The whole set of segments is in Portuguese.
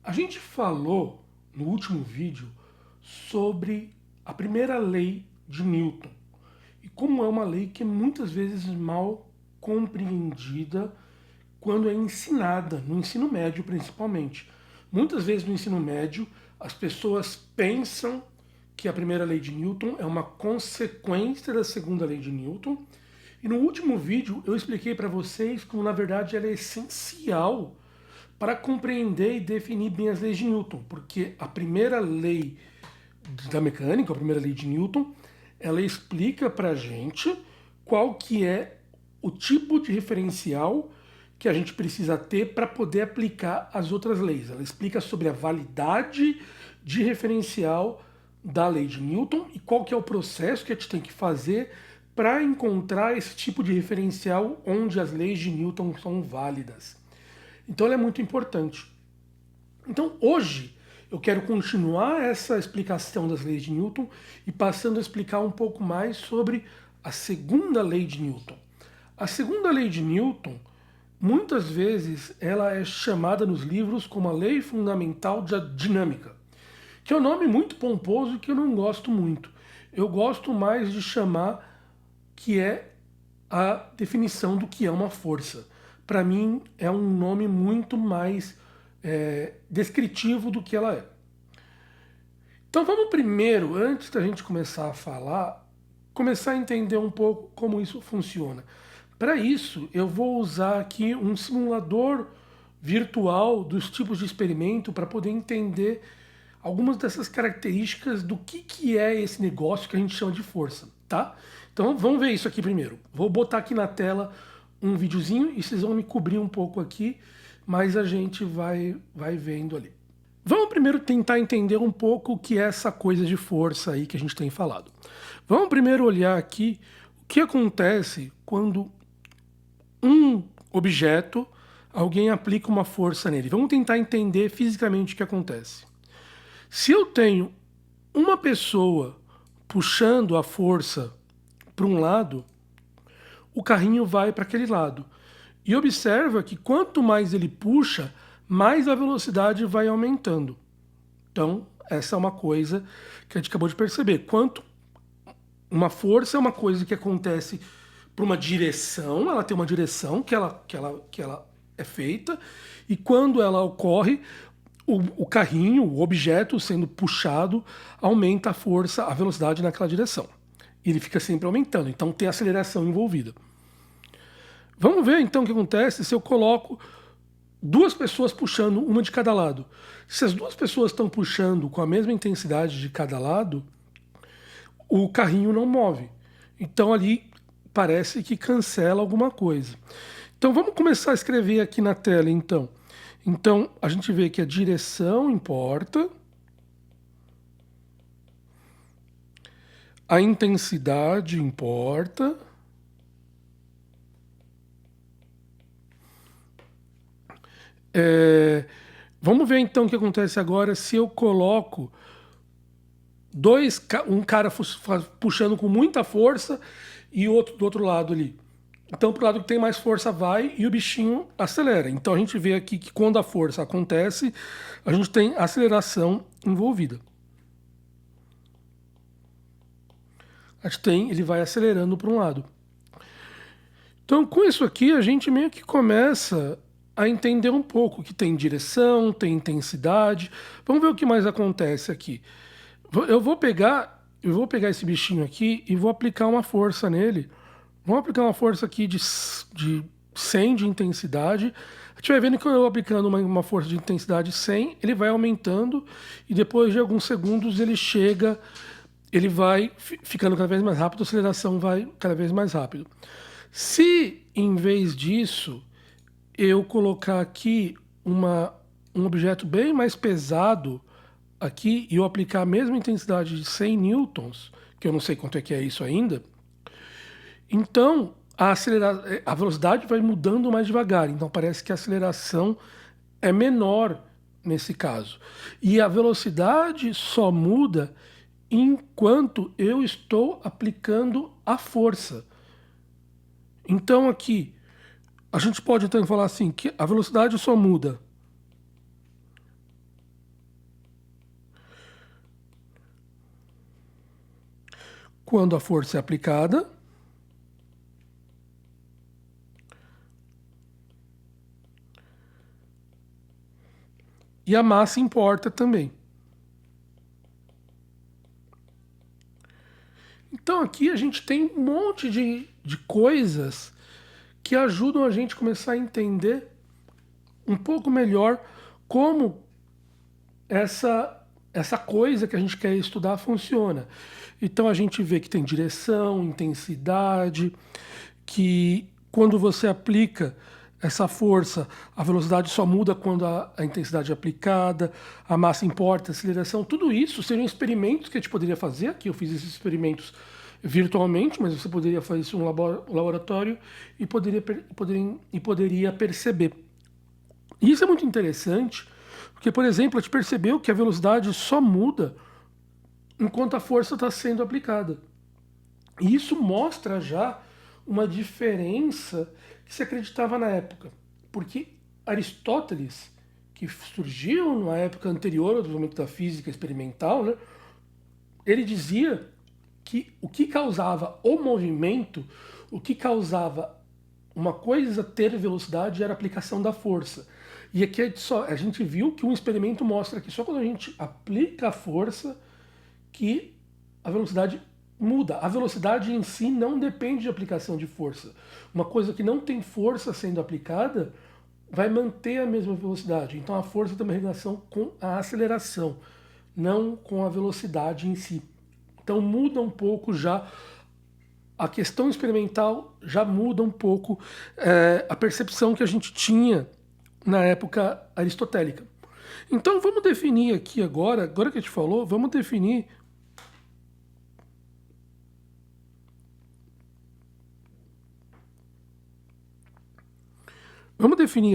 A gente falou no último vídeo sobre a primeira lei de Newton e como é uma lei que é muitas vezes mal compreendida quando é ensinada, no ensino médio principalmente. Muitas vezes no ensino médio as pessoas pensam que a primeira lei de Newton é uma consequência da segunda lei de Newton. E no último vídeo eu expliquei para vocês como na verdade ela é essencial para compreender e definir bem as leis de Newton, porque a primeira lei da mecânica, a primeira lei de Newton, ela explica para a gente qual que é o tipo de referencial que a gente precisa ter para poder aplicar as outras leis. Ela explica sobre a validade de referencial da lei de Newton e qual que é o processo que a gente tem que fazer para encontrar esse tipo de referencial onde as leis de Newton são válidas. Então ela é muito importante. Então hoje eu quero continuar essa explicação das leis de Newton e passando a explicar um pouco mais sobre a segunda lei de Newton. A segunda lei de Newton, muitas vezes, ela é chamada nos livros como a lei fundamental da dinâmica, que é um nome muito pomposo e que eu não gosto muito. Eu gosto mais de chamar que é a definição do que é uma força. Para mim, é um nome muito mais descritivo do que ela é. Então vamos primeiro, antes da gente começar a falar, começar a entender um pouco como isso funciona. Para isso, eu vou usar aqui um simulador virtual dos tipos de experimento para poder entender algumas dessas características do que é esse negócio que a gente chama de força, tá? Então vamos ver isso aqui primeiro. Vou botar aqui na tela um videozinho e vocês vão me cobrir um pouco aqui, mas a gente vai vendo ali. Vamos primeiro tentar entender um pouco o que é essa coisa de força aí que a gente tem falado. Vamos primeiro olhar aqui o que acontece quando um objeto, alguém aplica uma força nele. Vamos tentar entender fisicamente o que acontece. Se eu tenho uma pessoa puxando a força para um lado, o carrinho vai para aquele lado. E observa que quanto mais ele puxa, mais a velocidade vai aumentando. Então, essa é uma coisa que a gente acabou de perceber. Quanto uma força é uma coisa que acontece para uma direção, ela tem uma direção que ela é feita, e quando ela ocorre, o carrinho, o objeto sendo puxado, aumenta a força, a velocidade naquela direção. E ele fica sempre aumentando, então tem aceleração envolvida. Vamos ver então o que acontece se eu coloco duas pessoas puxando, uma de cada lado. Se as duas pessoas estão puxando com a mesma intensidade de cada lado, o carrinho não move. Então ali parece que cancela alguma coisa. Então vamos começar a escrever aqui na tela então. Então a gente vê que a direção importa, a intensidade importa, vamos ver então o que acontece agora se eu coloco um cara puxando com muita força e outro do outro lado ali. Então, pro lado que tem mais força vai e o bichinho acelera. Então a gente vê aqui que quando a força acontece, a gente tem aceleração envolvida. A gente tem, ele vai acelerando para um lado. Então, com isso aqui, a gente meio que começa a entender um pouco que tem direção, tem intensidade. Vamos ver o que mais acontece aqui. Eu vou pegar esse bichinho aqui e vou aplicar uma força nele. Vamos aplicar uma força aqui de 100 de intensidade. A gente vai vendo que eu aplicando uma força de intensidade 100, ele vai aumentando e depois de alguns segundos ele vai ficando cada vez mais rápido, a aceleração vai cada vez mais rápido. Se em vez disso eu colocar aqui um objeto bem mais pesado aqui e eu aplicar a mesma intensidade de 100 newtons, que eu não sei quanto é que é isso ainda, então a velocidade vai mudando mais devagar. Então parece que a aceleração é menor nesse caso. E a velocidade só muda enquanto eu estou aplicando a força. Então aqui, a gente pode então falar assim, que a velocidade só muda quando a força é aplicada. E a massa importa também. Então aqui a gente tem um monte de coisas que ajudam a gente a começar a entender um pouco melhor como essa coisa que a gente quer estudar funciona. Então a gente vê que tem direção, intensidade, que quando você aplica essa força, a velocidade só muda quando a intensidade é aplicada, a massa importa, a aceleração, tudo isso seriam experimentos que a gente poderia fazer. Aqui eu fiz esses experimentos virtualmente, mas você poderia fazer isso no laboratório e poderia perceber. E isso é muito interessante, porque, por exemplo, a gente percebeu que a velocidade só muda enquanto a força está sendo aplicada. E isso mostra já uma diferença que se acreditava na época. Porque Aristóteles, que surgiu na época anterior ao desenvolvimento da física experimental, né, ele dizia que o que causava o movimento, o que causava uma coisa ter velocidade era a aplicação da força. E aqui a gente viu que um experimento mostra que só quando a gente aplica a força que a velocidade muda. A velocidade em si não depende de aplicação de força. Uma coisa que não tem força sendo aplicada vai manter a mesma velocidade. Então a força tem uma relação com a aceleração, não com a velocidade em si. Então muda um pouco já. A questão experimental já muda um pouco a percepção que a gente tinha na época aristotélica. Então vamos definir aqui agora que a gente falou, vamos definir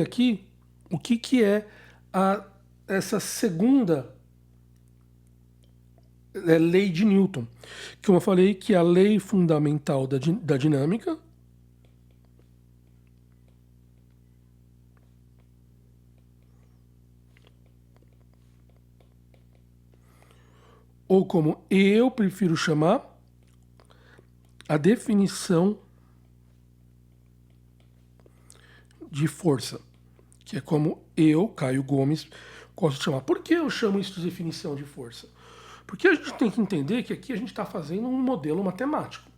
aqui o que é essa segunda lei de Newton, que como eu falei, que é a lei fundamental da dinâmica, ou como eu prefiro chamar, a definição de força, que é como eu, Caio Gomes, gosto de chamar. Por que eu chamo isso de definição de força? Porque a gente tem que entender que aqui a gente está fazendo um modelo matemático.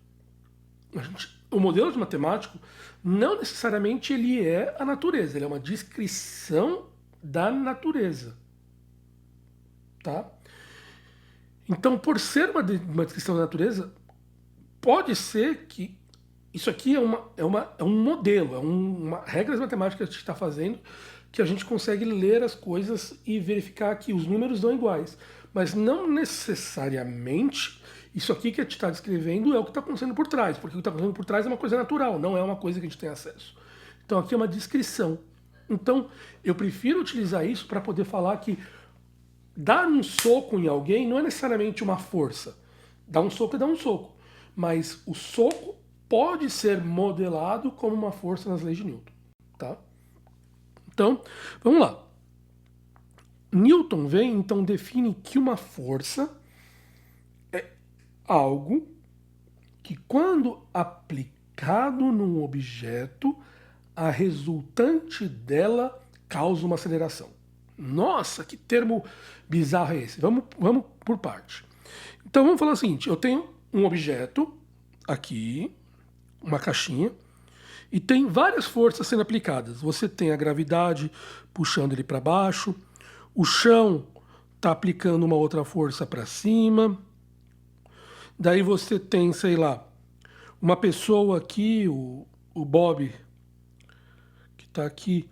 O modelo de matemático não necessariamente ele é a natureza, ele é uma descrição da natureza. Tá? Então, por ser uma descrição da natureza, pode ser que isso aqui é um modelo, regras matemáticas que a gente está fazendo, que a gente consegue ler as coisas e verificar que os números dão iguais. Mas não necessariamente isso aqui que a gente está descrevendo é o que está acontecendo por trás, porque o que está acontecendo por trás é uma coisa natural, não é uma coisa que a gente tem acesso. Então aqui é uma descrição. Então eu prefiro utilizar isso para poder falar que dar um soco em alguém não é necessariamente uma força. Dar um soco é dar um soco. Mas o soco pode ser modelado como uma força nas leis de Newton. Tá? Então, vamos lá. Newton então define que uma força é algo que, quando aplicado num objeto, a resultante dela causa uma aceleração. Nossa, que termo bizarro é esse? Vamos por parte. Então vamos falar o seguinte, eu tenho um objeto aqui, uma caixinha, e tem várias forças sendo aplicadas. Você tem a gravidade puxando ele para baixo, o chão está aplicando uma outra força para cima, daí você tem, sei lá, uma pessoa aqui, o Bob, que está aqui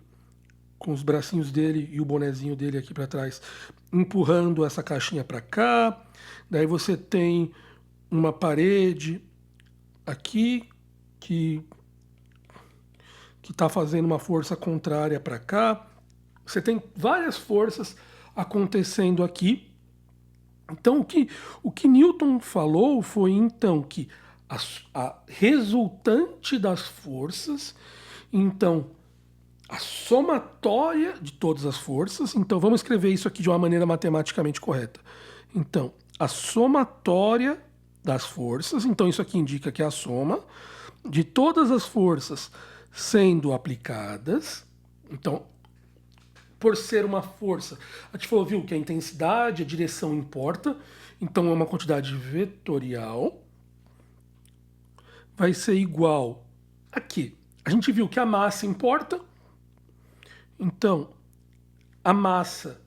com os bracinhos dele e o bonezinho dele aqui para trás, empurrando essa caixinha para cá. Daí você tem uma parede aqui que está fazendo uma força contrária para cá. Você tem várias forças acontecendo aqui. Então o que Newton falou foi então que a resultante das forças, então a somatória de todas as forças, então vamos escrever isso aqui de uma maneira matematicamente correta. Então, a somatória das forças. Então isso aqui indica que é a soma de todas as forças sendo aplicadas. Então, por ser uma força, a gente falou, viu, que a intensidade, a direção importa. Então é uma quantidade vetorial. Vai ser igual aqui. A gente viu que a massa importa. Então, a massa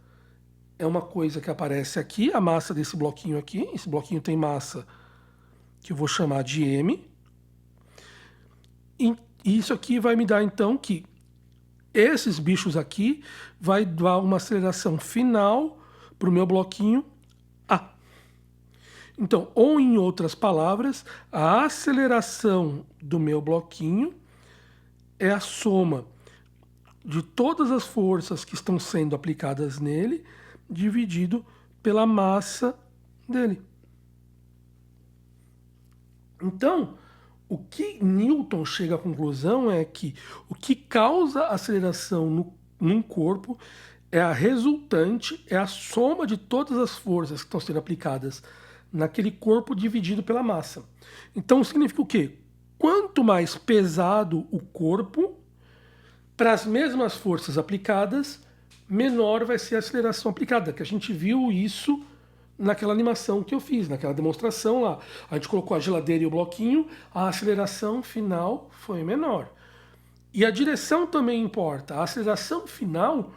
é uma coisa que aparece aqui, a massa desse bloquinho aqui. Esse bloquinho tem massa que eu vou chamar de M. E isso aqui vai me dar, então, que esses bichos aqui vai dar uma aceleração final para o meu bloquinho A. Então, ou em outras palavras, a aceleração do meu bloquinho é a soma de todas as forças que estão sendo aplicadas nele, dividido pela massa dele. Então, o que Newton chega à conclusão é que o que causa aceleração num corpo é a resultante, é a soma de todas as forças que estão sendo aplicadas naquele corpo dividido pela massa. Então significa o quê? Quanto mais pesado o corpo, para as mesmas forças aplicadas, menor vai ser a aceleração aplicada, que a gente viu isso naquela animação que eu fiz, naquela demonstração lá. A gente colocou a geladeira e o bloquinho, a aceleração final foi menor. E a direção também importa. A aceleração final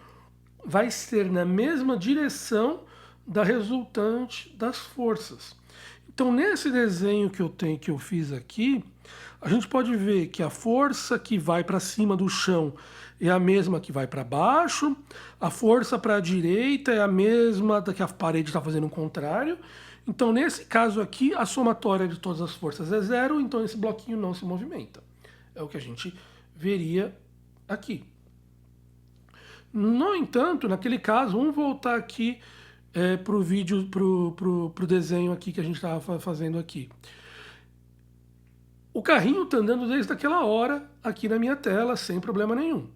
vai ser na mesma direção da resultante das forças. Então, nesse desenho que eu fiz aqui, a gente pode ver que a força que vai para cima do chão é a mesma que vai para baixo, a força para a direita é a mesma da que a parede está fazendo o contrário. Então, nesse caso aqui, a somatória de todas as forças é zero, então esse bloquinho não se movimenta. É o que a gente veria aqui. No entanto, naquele caso, vamos voltar aqui para o vídeo, para o desenho aqui que a gente estava fazendo aqui. O carrinho está andando desde aquela hora aqui na minha tela, sem problema nenhum.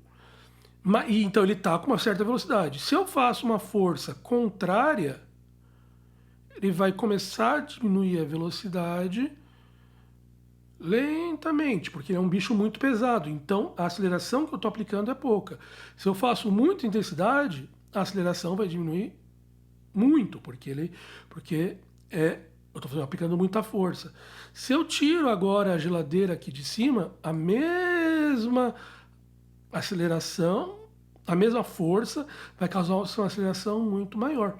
Então ele está com uma certa velocidade. Se eu faço uma força contrária, ele vai começar a diminuir a velocidade lentamente, porque ele é um bicho muito pesado. Então a aceleração que eu estou aplicando é pouca. Se eu faço muita intensidade, a aceleração vai diminuir muito, porque eu estou aplicando muita força. Se eu tiro agora a geladeira aqui de cima, a mesma aceleração, a mesma força, vai causar uma aceleração muito maior.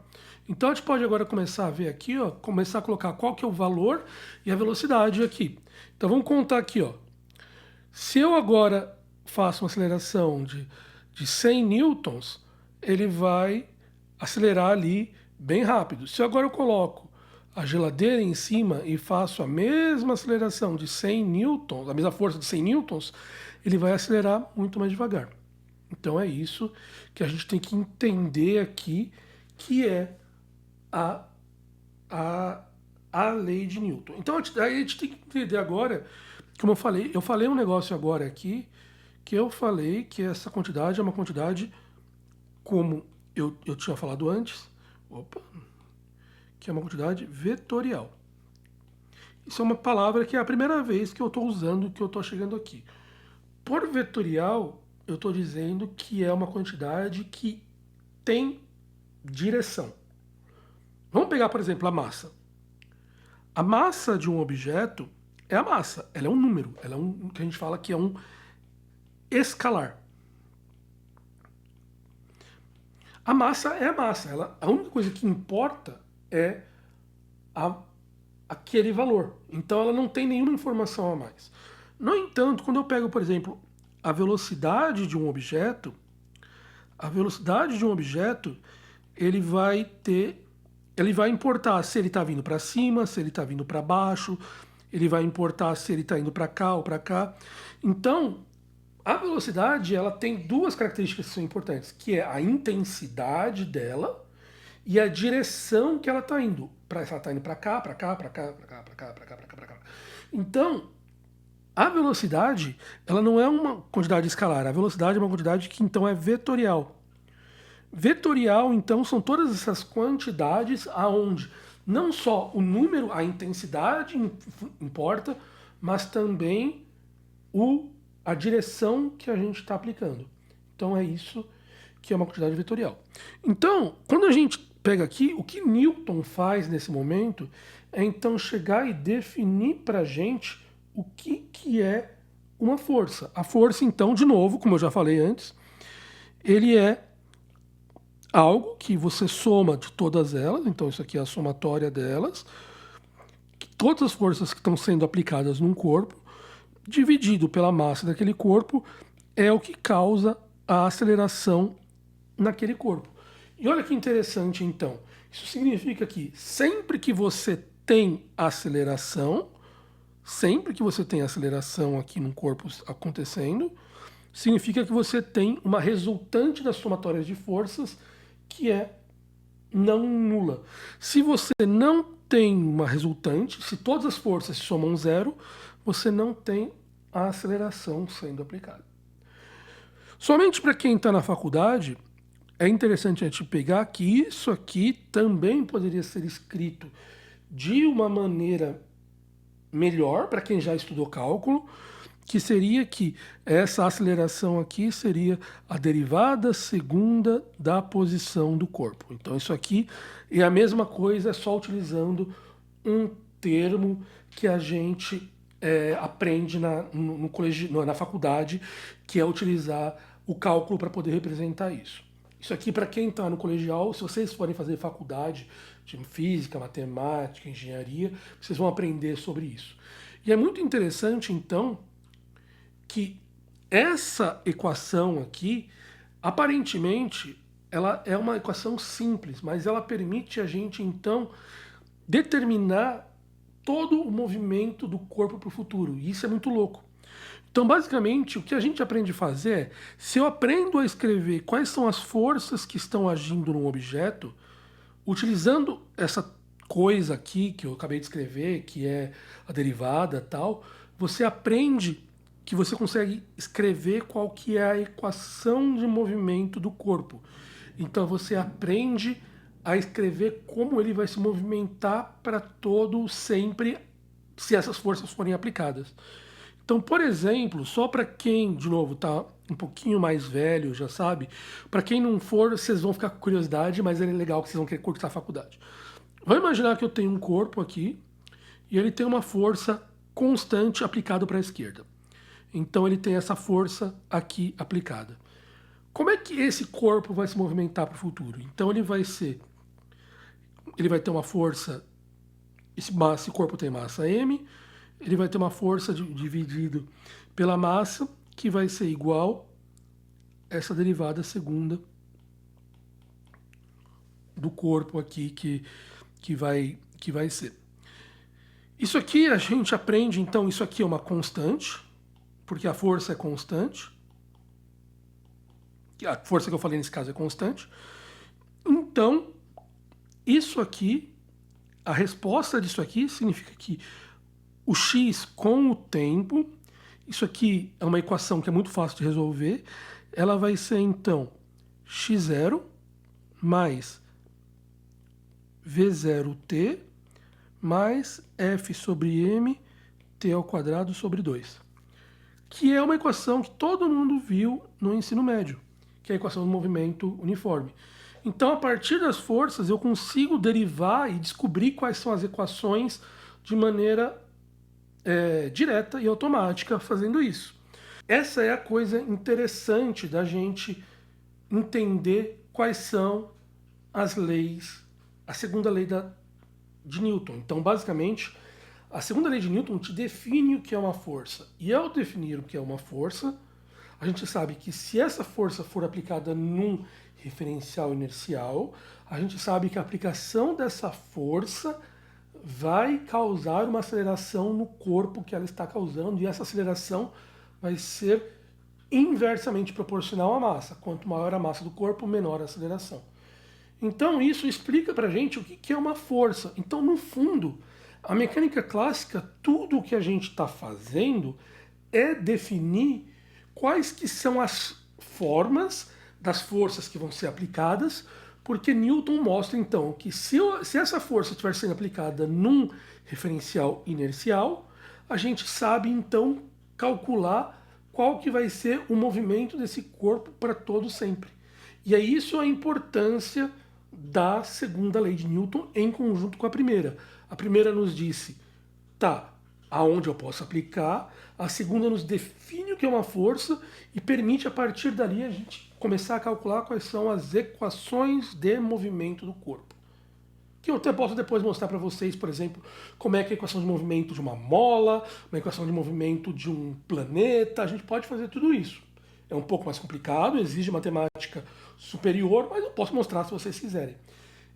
Então a gente pode agora começar a ver aqui, ó, começar a colocar qual que é o valor e a velocidade aqui. Então vamos contar aqui, ó. Se eu agora faço uma aceleração de 100 newtons, ele vai acelerar ali bem rápido. Se agora eu coloco a geladeira em cima e faço a mesma aceleração de 100 newtons, a mesma força de 100 newtons, ele vai acelerar muito mais devagar. Então é isso que a gente tem que entender aqui, que é a lei de Newton. Então a gente tem que entender agora, como eu falei um negócio agora aqui, que eu falei que essa quantidade é uma quantidade, como eu tinha falado antes, que é uma quantidade vetorial. Isso é uma palavra que é a primeira vez que eu estou usando, que eu estou chegando aqui. Por vetorial, eu estou dizendo que é uma quantidade que tem direção. Vamos pegar, por exemplo, a massa. A massa de um objeto é a massa, ela é um número, ela é um que a gente fala que é um escalar. A massa é a massa, a única coisa que importa é aquele valor. Então ela não tem nenhuma informação a mais. No entanto, quando eu pego, por exemplo, a velocidade de um objeto, ele vai importar se ele está vindo para cima, se ele está vindo para baixo, ele vai importar se ele está indo para cá ou para cá. Então, a velocidade ela tem duas características que são importantes, que é a intensidade dela e a direção que ela está indo. Se ela está indo para cá, para cá, para cá, para cá, para cá, para cá, para cá, para cá. Então, a velocidade ela não é uma quantidade escalar, a velocidade é uma quantidade que então é vetorial. Vetorial, então, são todas essas quantidades aonde Não só o número, a intensidade importa, mas também a direção que a gente está aplicando. Então é isso que é uma quantidade vetorial. Então, quando a gente pega aqui, o que Newton faz nesse momento é então chegar e definir para a gente o que é uma força. A força, então, de novo, como eu já falei antes, ele é algo que você soma de todas elas, então isso aqui é a somatória delas, todas as forças que estão sendo aplicadas num corpo, dividido pela massa daquele corpo, é o que causa a aceleração naquele corpo. E olha que interessante, então. Isso significa que sempre que você tem aceleração, aqui num corpo acontecendo, significa que você tem uma resultante das somatórias de forças que é não nula. Se você não tem uma resultante, se todas as forças somam zero, você não tem a aceleração sendo aplicada. Somente para quem está na faculdade, é interessante a gente pegar que isso aqui também poderia ser escrito de uma maneira melhor para quem já estudou cálculo, que seria que essa aceleração aqui seria a derivada segunda da posição do corpo. Então isso aqui é a mesma coisa, só utilizando um termo que a gente aprende na faculdade, que é utilizar o cálculo para poder representar isso. Isso aqui, para quem está no colegial, se vocês forem fazer faculdade de física, matemática, engenharia, vocês vão aprender sobre isso. E é muito interessante, então, que essa equação aqui, aparentemente, ela é uma equação simples, mas ela permite a gente, então, determinar todo o movimento do corpo para o futuro. E isso é muito louco. Então, basicamente, o que a gente aprende a fazer é, se eu aprendo a escrever quais são as forças que estão agindo num objeto, utilizando essa coisa aqui que eu acabei de escrever, que é a derivada tal, você aprende que você consegue escrever qual que é a equação de movimento do corpo. Então você aprende a escrever como ele vai se movimentar para todo sempre, se essas forças forem aplicadas. Então, por exemplo, só para quem, de novo, está um pouquinho mais velho, já sabe, para quem não for, vocês vão ficar com curiosidade, mas é legal que vocês vão querer cursar a faculdade. Vamos imaginar que eu tenho um corpo aqui e ele tem uma força constante aplicada para a esquerda. Então ele tem essa força aqui aplicada. Como é que esse corpo vai se movimentar para o futuro? Então ele vai ter uma força, esse corpo tem massa m, ele vai ter uma força dividido pela massa, que vai ser igual a essa derivada segunda do corpo aqui que vai ser. Isso aqui a gente aprende, então, isso aqui é uma constante, porque a força é constante. A força que eu falei nesse caso é constante. Então, isso aqui, a resposta disso aqui significa que o x com o tempo, isso aqui é uma equação que é muito fácil de resolver, ela vai ser então x0 mais v0t mais f sobre m t ao quadrado sobre 2. Que é uma equação que todo mundo viu no ensino médio, que é a equação do movimento uniforme. Então, a partir das forças, eu consigo derivar e descobrir quais são as equações de maneira direta e automática fazendo isso. Essa é a coisa interessante da gente entender quais são as leis, a segunda lei de Newton. Então, basicamente, a segunda lei de Newton te define o que é uma força. E ao definir o que é uma força, a gente sabe que se essa força for aplicada num referencial inercial, a gente sabe que a aplicação dessa força vai causar uma aceleração no corpo que ela está causando, e essa aceleração vai ser inversamente proporcional à massa. Quanto maior a massa do corpo, menor a aceleração. Então isso explica pra gente o que é uma força. Então, no fundo, a mecânica clássica, tudo o que a gente está fazendo é definir quais que são as formas das forças que vão ser aplicadas Porque Newton mostra, então, que se essa força estiver sendo aplicada num referencial inercial, a gente sabe, então, calcular qual que vai ser o movimento desse corpo para todo sempre. E é isso a importância da segunda lei de Newton em conjunto com a primeira. A primeira nos disse, tá, aonde eu posso aplicar. A segunda nos define o que é uma força e permite, a partir dali, a gente começar a calcular quais são as equações de movimento do corpo. Que eu até posso depois mostrar para vocês, por exemplo, como é que é a equação de movimento de uma mola, uma equação de movimento de um planeta. A gente pode fazer tudo isso. É um pouco mais complicado, exige matemática superior, mas eu posso mostrar se vocês quiserem.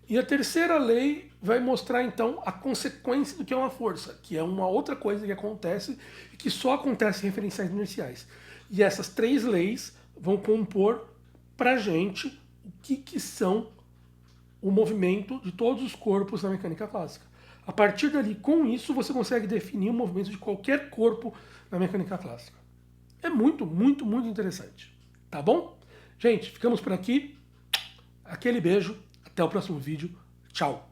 E a terceira lei vai mostrar, então, a consequência do que é uma força, que é uma outra coisa que acontece e que só acontece em referenciais inerciais. E essas três leis vão compor para a gente o que são o movimento de todos os corpos na mecânica clássica. A partir dali, com isso, você consegue definir o movimento de qualquer corpo na mecânica clássica. É muito, muito, muito interessante. Tá bom? Gente, ficamos por aqui. Aquele beijo. Até o próximo vídeo. Tchau.